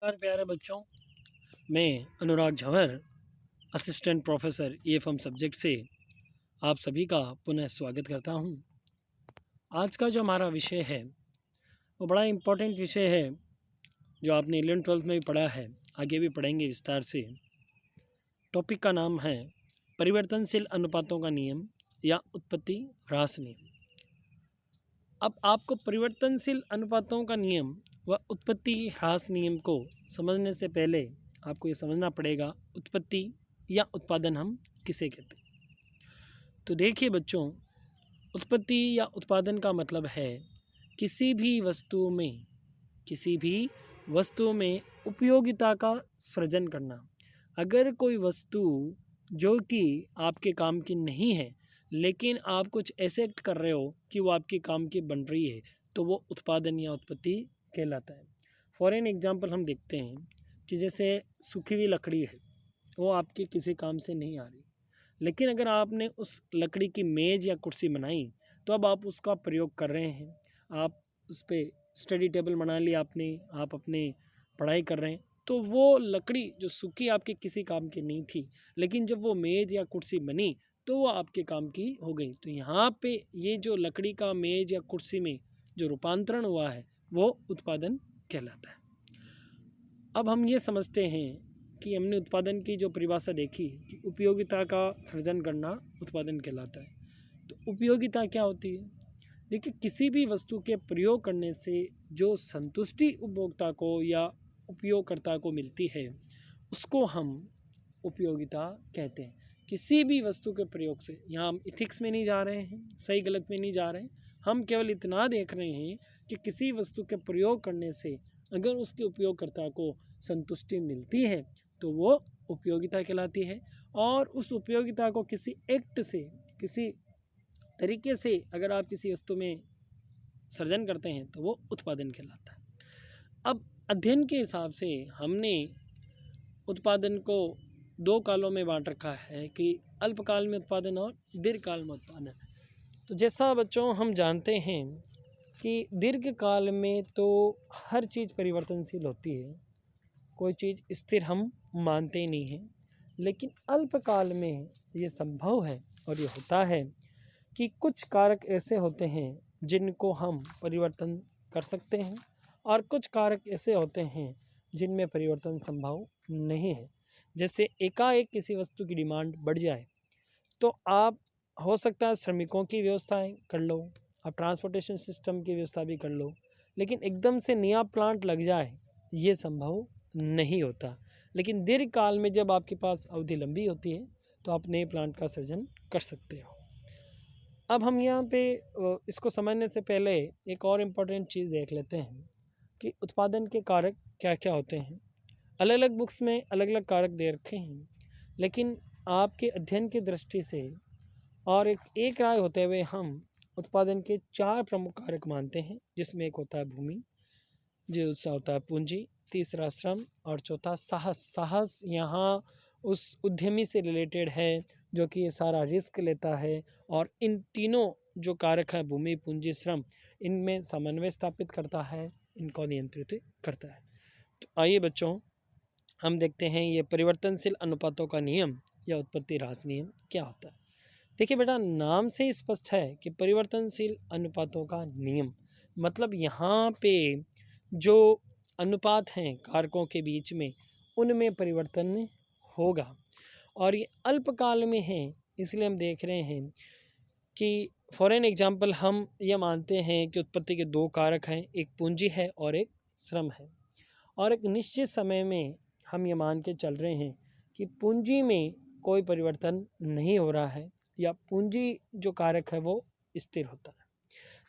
प्यारे बच्चों, मैं अनुराग Jhanwar, assistant professor EFM subject से आप सभी का पुनः स्वागत करता हूं। आज का जो हमारा विषय है वो बड़ा इम्पोर्टेंट विषय है, जो आपने 11th-12th में भी पढ़ा है, आगे भी पढ़ेंगे विस्तार से। टॉपिक का नाम है परिवर्तनशील अनुपातों का नियम या उत्पत्ति ह्रास नियम। अब आपको परिवर्तनशील अनुपातों का नियम व उत्पत्ति ह्रास नियम को समझने से पहले आपको ये समझना पड़ेगा उत्पत्ति या उत्पादन हम किसे कहते हैं। तो देखिए बच्चों, उत्पत्ति या उत्पादन का मतलब है किसी भी वस्तु में उपयोगिता का सृजन करना। अगर कोई वस्तु जो कि आपके काम की नहीं है, लेकिन आप कुछ ऐसे एक्ट कर रहे हो कि वो आपके काम की बन रही है, तो वो उत्पादन या उत्पत्ति कहलाता है। फॉर एन एग्जाम्पल हम देखते हैं कि जैसे सूखी हुई लकड़ी है, वो आपके किसी काम से नहीं आ रही, लेकिन अगर आपने उस लकड़ी की मेज़ या कुर्सी बनाई तो अब आप उसका प्रयोग कर रहे हैं। आप उस पर स्टडी टेबल बना लिया आपने, आप अपने पढ़ाई कर रहे हैं, तो वो लकड़ी जो सूखी आपके किसी काम की नहीं थी, लेकिन जब वो मेज़ या कुर्सी बनी तो वो आपके काम की हो गई। तो यहाँ पे ये जो लकड़ी का मेज़ या कुर्सी में जो रूपांतरण हुआ है वो उत्पादन कहलाता है। अब हम ये समझते हैं कि हमने उत्पादन की जो परिभाषा देखी कि उपयोगिता का सृजन करना उत्पादन कहलाता है। तो उपयोगिता क्या होती है? देखिए, किसी भी वस्तु के प्रयोग करने से जो संतुष्टि उपभोक्ता को या उपयोगकर्ता को मिलती है उसको हम उपयोगिता कहते हैं। किसी भी वस्तु के प्रयोग से, यहाँ हम इथिक्स में नहीं जा रहे हैं, सही गलत में नहीं जा रहे हैं, हम केवल इतना देख रहे हैं कि किसी वस्तु के प्रयोग करने से अगर उसके उपयोगकर्ता को संतुष्टि मिलती है तो वो उपयोगिता कहलाती है। और उस उपयोगिता को किसी एक्ट से, किसी तरीके से अगर आप किसी वस्तु में सृजन करते हैं तो वो उत्पादन कहलाता है। अब अध्ययन के हिसाब से हमने उत्पादन को दो कालों में बांट रखा है कि अल्पकाल में उत्पादन और दीर्घकाल में उत्पादन। तो जैसा बच्चों हम जानते हैं कि दीर्घकाल में तो हर चीज़ परिवर्तनशील होती है, कोई चीज़ स्थिर हम मानते ही नहीं हैं, लेकिन अल्पकाल में ये संभव है और ये होता है कि कुछ कारक ऐसे होते हैं जिनको हम परिवर्तन कर सकते हैं और कुछ कारक ऐसे होते हैं जिनमें परिवर्तन संभव नहीं है। जैसे एकाएक किसी वस्तु की डिमांड बढ़ जाए तो आप हो सकता है श्रमिकों की व्यवस्थाएं कर लो, आप ट्रांसपोर्टेशन सिस्टम की व्यवस्था भी कर लो, लेकिन एकदम से नया प्लांट लग जाए ये संभव नहीं होता। लेकिन दीर्घकाल में जब आपके पास अवधि लंबी होती है तो आप नए प्लांट का सृजन कर सकते हो। अब हम यहाँ पे इसको समझने से पहले एक और इम्पोर्टेंट चीज़ देख लेते हैं कि उत्पादन के कारक क्या क्या होते हैं। अलग अलग बुक्स में अलग अलग कारक दे रखे हैं, लेकिन आपके अध्ययन की दृष्टि से और एक राय होते हुए हम उत्पादन के 4 प्रमुख कारक मानते हैं, जिसमें एक होता है भूमि, दूसरा होता है पूंजी, तीसरा श्रम और चौथा साहस। साहस यहाँ उस उद्यमी से रिलेटेड है जो कि ये सारा रिस्क लेता है और इन तीनों जो कारक हैं भूमि, पूंजी, श्रम, इनमें समन्वय स्थापित करता है, इनको नियंत्रित करता है। तो आइए बच्चों, हम देखते हैं ये परिवर्तनशील अनुपातों का नियम या उत्पत्ति ह्रास नियम क्या होता है। देखिए बेटा, नाम से स्पष्ट है कि परिवर्तनशील अनुपातों का नियम मतलब यहाँ पे जो अनुपात हैं कारकों के बीच में उनमें परिवर्तन होगा और ये अल्पकाल में है। इसलिए हम देख रहे हैं कि फॉर एन एग्जाम्पल हम ये मानते हैं कि उत्पत्ति के 2 कारक हैं, एक पूंजी है और एक श्रम है, और एक निश्चित समय में हम ये मान के चल रहे हैं कि पूंजी में कोई परिवर्तन नहीं हो रहा है या पूंजी जो कारक है वो स्थिर होता है।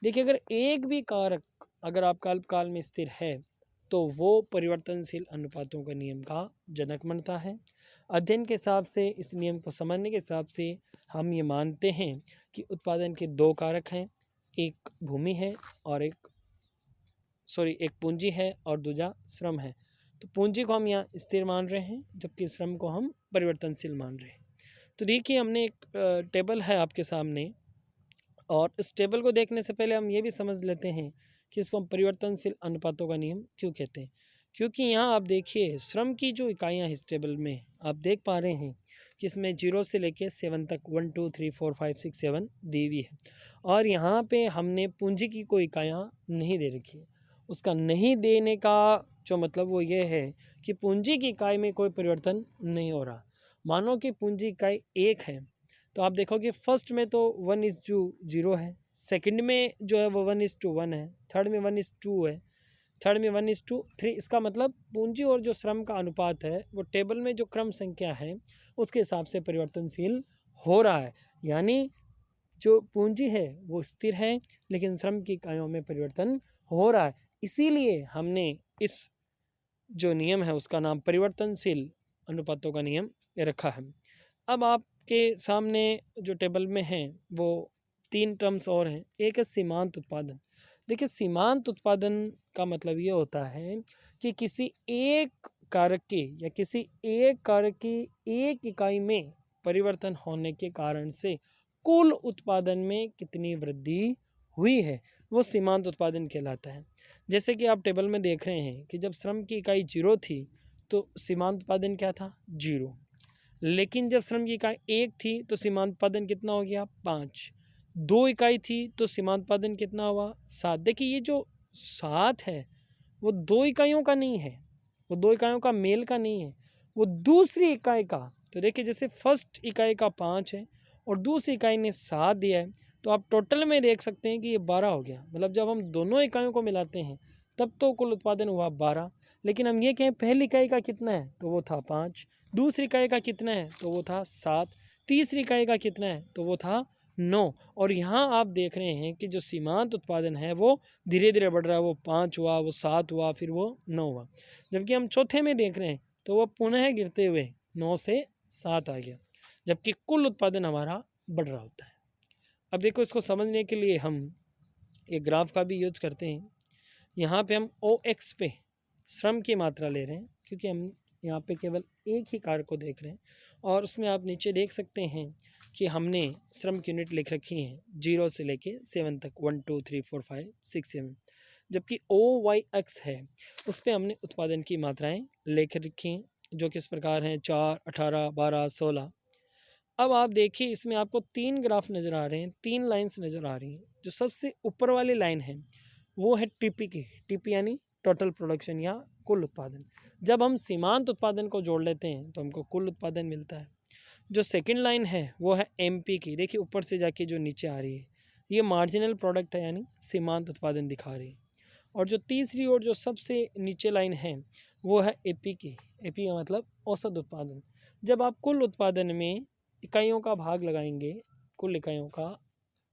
देखिए, अगर एक भी कारक अगर आपका अल्पकाल में स्थिर है तो वो परिवर्तनशील अनुपातों के नियम का जनक बनता है। अध्ययन के हिसाब से, इस नियम को समझने के हिसाब से हम ये मानते हैं कि उत्पादन के 2 कारक हैं, एक भूमि है और एक पूंजी है और दूसरा श्रम है। तो पूंजी को हम यहाँ स्थिर मान रहे हैं जबकि श्रम को हम परिवर्तनशील मान रहे हैं। तो देखिए, हमने एक टेबल है आपके सामने और इस टेबल को देखने से पहले हम ये भी समझ लेते हैं कि इसको हम परिवर्तनशील अनुपातों का नियम क्यों कहते हैं। क्योंकि यहाँ आप देखिए श्रम की जो इकाइयाँ इस टेबल में आप देख पा रहे हैं कि इसमें 0 से लेके 7 तक 1 2 3 4 5 6 7 दी हुई है। और यहाँ पे हमने पूंजी की कोई इकाइयाँ नहीं दे रखी है। उसका नहीं देने का जो मतलब वो ये है कि पूंजी की इकाई में कोई परिवर्तन नहीं हो रहा। मानो कि पूंजी इकाई 1 है तो आप देखोगे फर्स्ट में तो 1:0 है, सेकंड में जो है वो 1:1 है, थर्ड में 1:2 है, थर्ड में 1:3। इसका मतलब पूंजी और जो श्रम का अनुपात है वो टेबल में जो क्रम संख्या है उसके हिसाब से परिवर्तनशील हो रहा है। यानी जो पूंजी है वो स्थिर है लेकिन श्रम की इकाइयों में परिवर्तन हो रहा है। इसीलिए हमने इस जो नियम है उसका नाम परिवर्तनशील अनुपातों का नियम रखा है। अब आपके सामने जो टेबल में है वो 3 टर्म्स और हैं। एक है सीमांत उत्पादन। देखिए सीमांत उत्पादन का मतलब ये होता है कि किसी एक कारक की या किसी एक कारक की एक इकाई में परिवर्तन होने के कारण से कुल उत्पादन में कितनी वृद्धि हुई है वो सीमांत उत्पादन कहलाता है। जैसे कि आप टेबल में देख रहे हैं कि जब श्रम की इकाई 0 थी तो सीमांत उत्पादन क्या था 0, लेकिन जब श्रम की इकाई 1 थी तो सीमांत उत्पादन कितना हो गया 5, 2 इकाई थी तो सीमांत उत्पादन कितना हुआ 7। देखिए ये जो 7 है वो 2 इकाइयों का नहीं है, वो 2 इकाइयों का मेल का नहीं है, वो दूसरी इकाई का। तो देखिए जैसे फर्स्ट इकाई का 5 है और दूसरी इकाई ने 7 दिया है तो आप टोटल में देख सकते हैं कि ये 12 हो गया। मतलब जब हम दोनों इकाइयों को मिलाते हैं तब तो कुल उत्पादन हुआ 12। लेकिन हम ये कहें पहली इकाई का कितना है तो वो था 5, दूसरी इकाई का कितना है तो वो था 7, तीसरी इकाई का कितना है तो वो था 9। और यहाँ आप देख रहे हैं कि जो सीमांत उत्पादन है वो धीरे धीरे बढ़ रहा है। वो 5 हुआ, वो 7 हुआ, फिर वो 9 हुआ। जबकि हम चौथे में देख रहे हैं तो वो पुनः गिरते हुए 9 से 7 आ गया, जबकि कुल उत्पादन हमारा बढ़ रहा होता है। अब देखो इसको समझने के लिए हम एक ग्राफ का भी यूज करते हैं। यहाँ पे हम OX पे श्रम की मात्रा ले रहे हैं क्योंकि हम यहाँ पे केवल एक ही कारक को देख रहे हैं। और उसमें आप नीचे देख सकते हैं कि हमने श्रम की यूनिट लिख रखी हैं 0 से लेके 7 तक 1 2 3 4 5 6 7। जबकि OYX है उस पर हमने उत्पादन की मात्राएं लिख रखी हैं जो किस प्रकार हैं 4 18 12 16। अब आप देखिए इसमें आपको 3 ग्राफ नज़र आ रहे हैं, 3 लाइंस नज़र आ रही हैं। जो सबसे ऊपर वाली लाइन है वो है टीपी की, टीपी यानी टोटल प्रोडक्शन या कुल उत्पादन। जब हम सीमांत उत्पादन को जोड़ लेते हैं तो हमको कुल उत्पादन मिलता है। जो सेकंड लाइन है वो है एमपी की। देखिए ऊपर से जाके जो नीचे आ रही है ये मार्जिनल प्रोडक्ट है यानी सीमांत उत्पादन दिखा रही है। और जो तीसरी और जो सबसे नीचे लाइन है वो है एपी की। एपी का मतलब औसत उत्पादन। जब आप कुल उत्पादन में इकाइयों का भाग लगाएंगे कुल इकाइयों का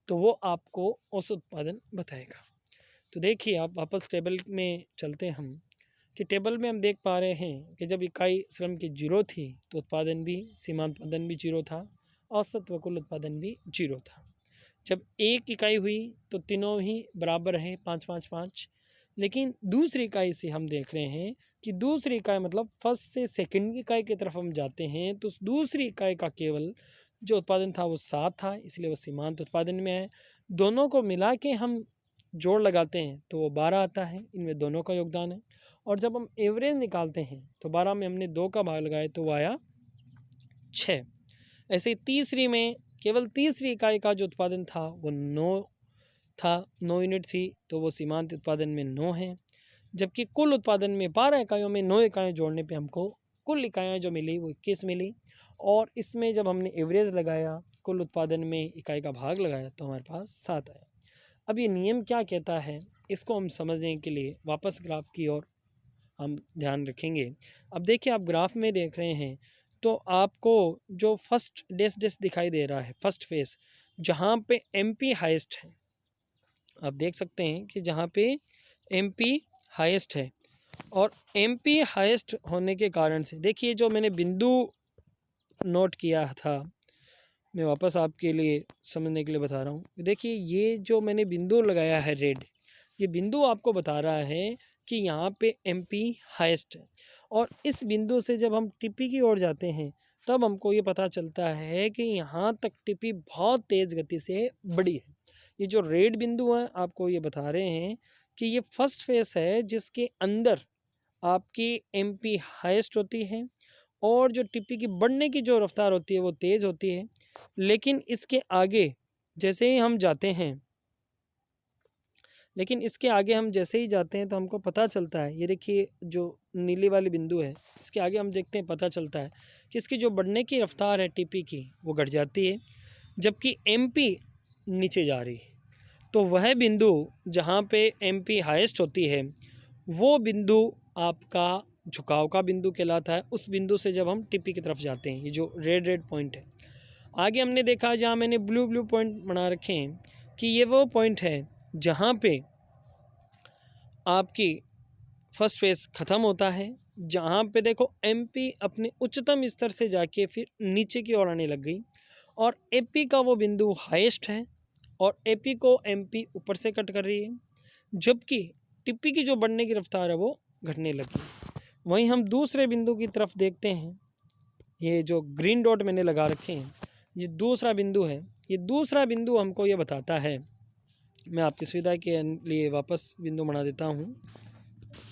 तो वो आपको औसत उत्पादन बताएगा। तो देखिए आप वापस टेबल में चलते हैं हम कि टेबल में हम देख पा रहे हैं कि जब इकाई श्रम की 0 थी तो उत्पादन भी सीमांत उत्पादन भी 0 था, औसत व कुल उत्पादन भी 0 था। जब एक इकाई हुई तो तीनों ही बराबर है 5 5 5। लेकिन दूसरी इकाई से हम देख रहे हैं कि दूसरी इकाई मतलब फर्स्ट से सेकंड इकाई की तरफ हम जाते हैं तो उस दूसरी इकाई का केवल जो उत्पादन था वो 7 था, इसलिए वो सीमांत उत्पादन में है। दोनों को मिला के हम जोड़ लगाते हैं तो वो 12 आता है, इनमें दोनों का योगदान है। और जब हम एवरेज निकालते हैं तो 12 में हमने 2 का भाग लगाया तो वो आया 6। ऐसे ही तीसरी में केवल तीसरी इकाई का जो उत्पादन था वो 9 था, 9 यूनिट थी तो वो सीमांत उत्पादन में 9 है। जबकि कुल उत्पादन में 12 इकाइयों में 9 इकाइयाँ जोड़ने पे हमको कुल इकाइयाँ जो मिली वो 21 मिली। और इसमें जब हमने एवरेज लगाया कुल उत्पादन में इकाई का भाग लगाया तो हमारे पास 7 आया। अब ये नियम क्या कहता है इसको हम समझने के लिए वापस ग्राफ की ओर हम ध्यान रखेंगे। अब देखिए आप ग्राफ में देख रहे हैं तो आपको जो फर्स्ट डेस दिखाई दे रहा है फर्स्ट फेस जहाँ पे एमपी हाईएस्ट है, आप देख सकते हैं कि जहाँ पे एमपी हाईएस्ट है। और एमपी हाईएस्ट होने के कारण से देखिए जो मैंने बिंदु नोट किया था मैं वापस आपके लिए समझने के लिए बता रहा हूँ। देखिए ये जो मैंने बिंदु लगाया है रेड, ये बिंदु आपको बता रहा है कि यहाँ पे एमपी हाईएस्ट है। और इस बिंदु से जब हम टीपी की ओर जाते हैं तब हमको ये पता चलता है कि यहाँ तक टीपी बहुत तेज़ गति से बढ़ी है। ये जो रेड बिंदु है आपको ये बता रहे हैं कि ये फर्स्ट फेस है जिसके अंदर आपकी एमपी हाईएस्ट होती है और जो टीपी की बढ़ने की जो रफ्तार होती है वो तेज़ होती है। लेकिन इसके आगे जैसे ही हम जाते हैं जैसे ही जाते हैं तो हमको पता चलता है, ये देखिए जो नीली वाली बिंदु है इसके आगे हम देखते हैं, पता चलता है कि इसकी जो बढ़ने की रफ्तार है टीपी की वो घट जाती है, जबकि एमपी नीचे जा रही है। तो वह बिंदु जहाँ पे एमपी हाईएस्ट होती है वो बिंदु आपका झुकाव का बिंदु कहलाता है। उस बिंदु से जब हम टीपी की तरफ जाते हैं, ये जो रेड रेड पॉइंट है, आगे हमने देखा जहाँ मैंने ब्लू ब्लू पॉइंट बना रखे हैं कि ये वो पॉइंट है जहाँ पे आपकी फर्स्ट फेज ख़त्म होता है, जहाँ पे देखो एमपी अपने उच्चतम स्तर से जाके फिर नीचे की ओर आने लग गई और एपी का वो बिंदु हाईएस्ट है और एपी को एमपी ऊपर से कट कर रही है, जबकि टीपी की जो बढ़ने की रफ्तार है वो घटने लगी। वहीं हम दूसरे बिंदु की तरफ देखते हैं, ये जो ग्रीन डॉट मैंने लगा रखे हैं ये दूसरा बिंदु है। ये दूसरा बिंदु हमको ये बताता है, मैं आपकी सुविधा के लिए वापस बिंदु बना देता हूँ,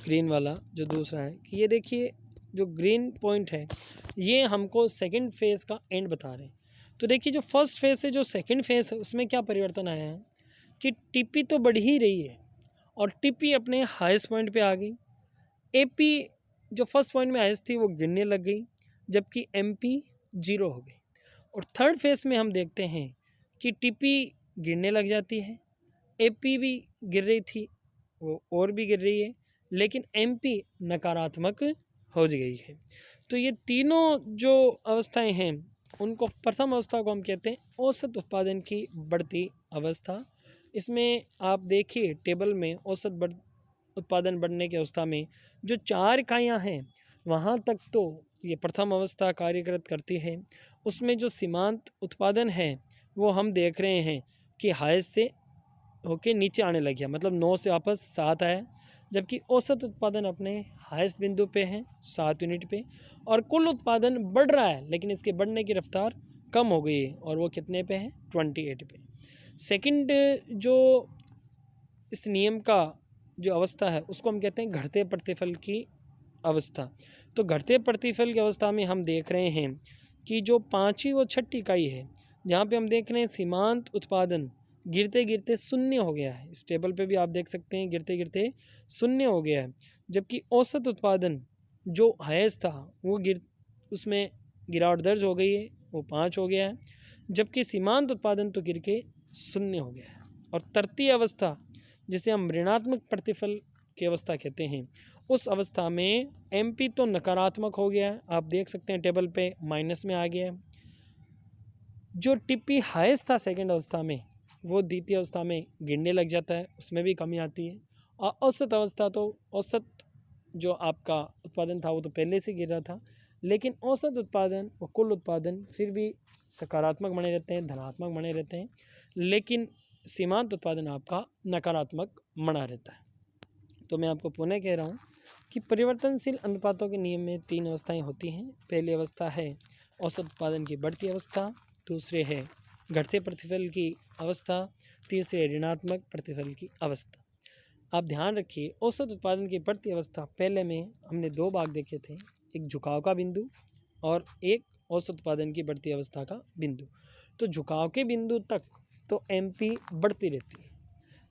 ग्रीन वाला जो दूसरा है, कि ये देखिए जो ग्रीन पॉइंट है ये हमको सेकंड फेज़ का एंड बता रहे हैं। तो देखिए जो फर्स्ट फेज़ से जो सेकंड फेज़ है उसमें क्या परिवर्तन आया है कि टीपी तो बढ़ ही रही है और टीपी अपने हाईएस्ट पॉइंट पे आ गई, एपी जो फर्स्ट पॉइंट में हाईएस्ट थी वो गिरने लग गई, जबकि एमपी जीरो हो गई। और थर्ड फेज़ में हम देखते हैं कि टीपी गिरने लग जाती है, एपी भी गिर रही थी वो और भी गिर रही है, लेकिन एमपी नकारात्मक हो गई है। तो ये तीनों जो अवस्थाएं हैं उनको प्रथम अवस्था को हम कहते हैं औसत उत्पादन की बढ़ती अवस्था। इसमें आप देखिए टेबल में औसत उत्पादन बढ़ने की अवस्था में जो 4 इकाइयाँ हैं वहाँ तक तो ये प्रथम अवस्था कार्यरत करती है। उसमें जो सीमांत उत्पादन है वो हम देख रहे हैं कि हाईएस्ट से होके नीचे आने लग गया, मतलब 9 से वापस 7 आया, जबकि औसत उत्पादन अपने हाईएस्ट बिंदु पे है 7 यूनिट पे और कुल उत्पादन बढ़ रहा है लेकिन इसके बढ़ने की रफ्तार कम हो गई है और वो कितने पे है 28 पे। सेकंड जो इस नियम का जो अवस्था है उसको हम कहते हैं घटते प्रतिफल की अवस्था। तो घटते प्रतिफल की अवस्था में हम देख रहे हैं कि जो 5वीं और 6ठी इकाई है जहाँ पे हम देख रहे हैं सीमांत उत्पादन गिरते गिरते शून्य हो गया है, इस टेबल पे भी आप देख सकते हैं गिरते गिरते शून्य हो गया है, जबकि औसत उत्पादन जो हाईएस्ट था वो उसमें गिरावट दर्ज हो गई है, वो 5 हो गया है, जबकि सीमांत उत्पादन तो गिर के शून्य हो गया है। और तृतीय अवस्था जिसे हम ऋणात्मक प्रतिफल की अवस्था कहते हैं, उस अवस्था में एमपी तो नकारात्मक हो गया है, आप देख सकते हैं टेबल पे माइनस में आ गया है। जो टीपी हाईएस्ट था सेकंड अवस्था में वो द्वितीय अवस्था में गिरने लग जाता है, उसमें भी कमी आती है। और औसत अवस्था तो औसत जो आपका उत्पादन था वो तो पहले से गिर रहा था, लेकिन औसत उत्पादन और कुल उत्पादन फिर भी सकारात्मक बने रहते हैं, धनात्मक बने रहते हैं, लेकिन सीमांत उत्पादन आपका नकारात्मक बना रहता है। तो मैं आपको पुनः कह रहा हूँ कि परिवर्तनशील अनुपातों के नियम में 3 अवस्थाएं होती हैं। पहली अवस्था है औसत उत्पादन की बढ़ती अवस्था, दूसरे है घटते प्रतिफल की अवस्था, तीसरे ऋणात्मक प्रतिफल की अवस्था। आप ध्यान रखिए औसत उत्पादन की बढ़ती अवस्था पहले में हमने 2 भाग देखे थे, एक झुकाव का बिंदु और एक औसत उत्पादन की बढ़ती अवस्था का बिंदु। तो झुकाव के बिंदु तक तो एमपी बढ़ती रहती है,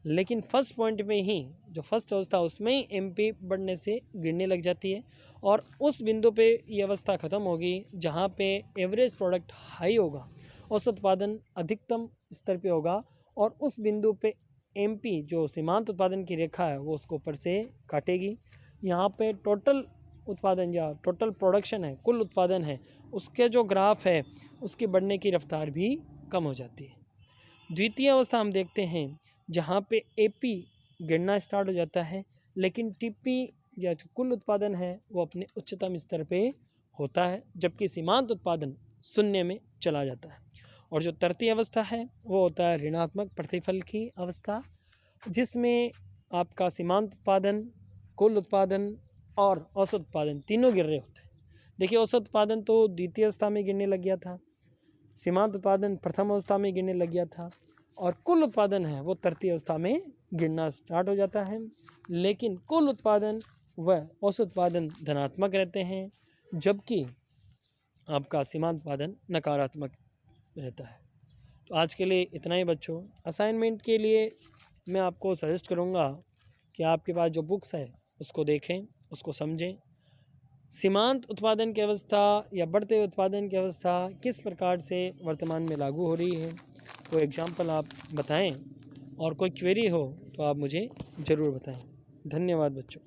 लेकिन फर्स्ट पॉइंट में ही जो फर्स्ट अवस्था उसमें ही एमपी बढ़ने से गिरने लग जाती है और उस बिंदु पे ये अवस्था ख़त्म होगी जहाँ पे एवरेज प्रोडक्ट हाई होगा, औसत उत्पादन अधिकतम स्तर पे होगा और उस बिंदु पे एमपी जो सीमांत उत्पादन की रेखा है वो उसको ऊपर से काटेगी। यहाँ पे टोटल उत्पादन या टोटल प्रोडक्शन है, कुल उत्पादन है, उसके जो ग्राफ है उसकी बढ़ने की रफ्तार भी कम हो जाती है। द्वितीय अवस्था हम देखते हैं जहाँ पे एपी गिरना स्टार्ट हो जाता है, लेकिन टीपी या जो कुल उत्पादन है वो अपने उच्चतम स्तर पे होता है, जबकि सीमांत उत्पादन शून्य में चला जाता है। और जो तृतीय अवस्था है वो होता है ऋणात्मक प्रतिफल की अवस्था, जिसमें आपका सीमांत उत्पादन, कुल उत्पादन और औसत उत्पादन तीनों गिर रहे होते हैं। देखिए औसत उत्पादन तो द्वितीय अवस्था में गिरने लग गया था, सीमांत उत्पादन प्रथम अवस्था में गिरने लग गया था और कुल उत्पादन है वो तृतीय अवस्था में गिरना स्टार्ट हो जाता है, लेकिन कुल उत्पादन व औसत उत्पादन धनात्मक रहते हैं, जबकि आपका सीमांत उत्पादन नकारात्मक रहता है। तो आज के लिए इतना ही बच्चों। असाइनमेंट के लिए मैं आपको सजेस्ट करूँगा कि आपके पास जो बुक्स है उसको देखें, उसको समझें। सीमांत उत्पादन की अवस्था या बढ़ते हुए उत्पादन की अवस्था किस प्रकार से वर्तमान में लागू हो रही है, कोई एग्जाम्पल आप बताएं, और कोई क्वेरी हो तो आप मुझे ज़रूर बताएं। धन्यवाद बच्चों।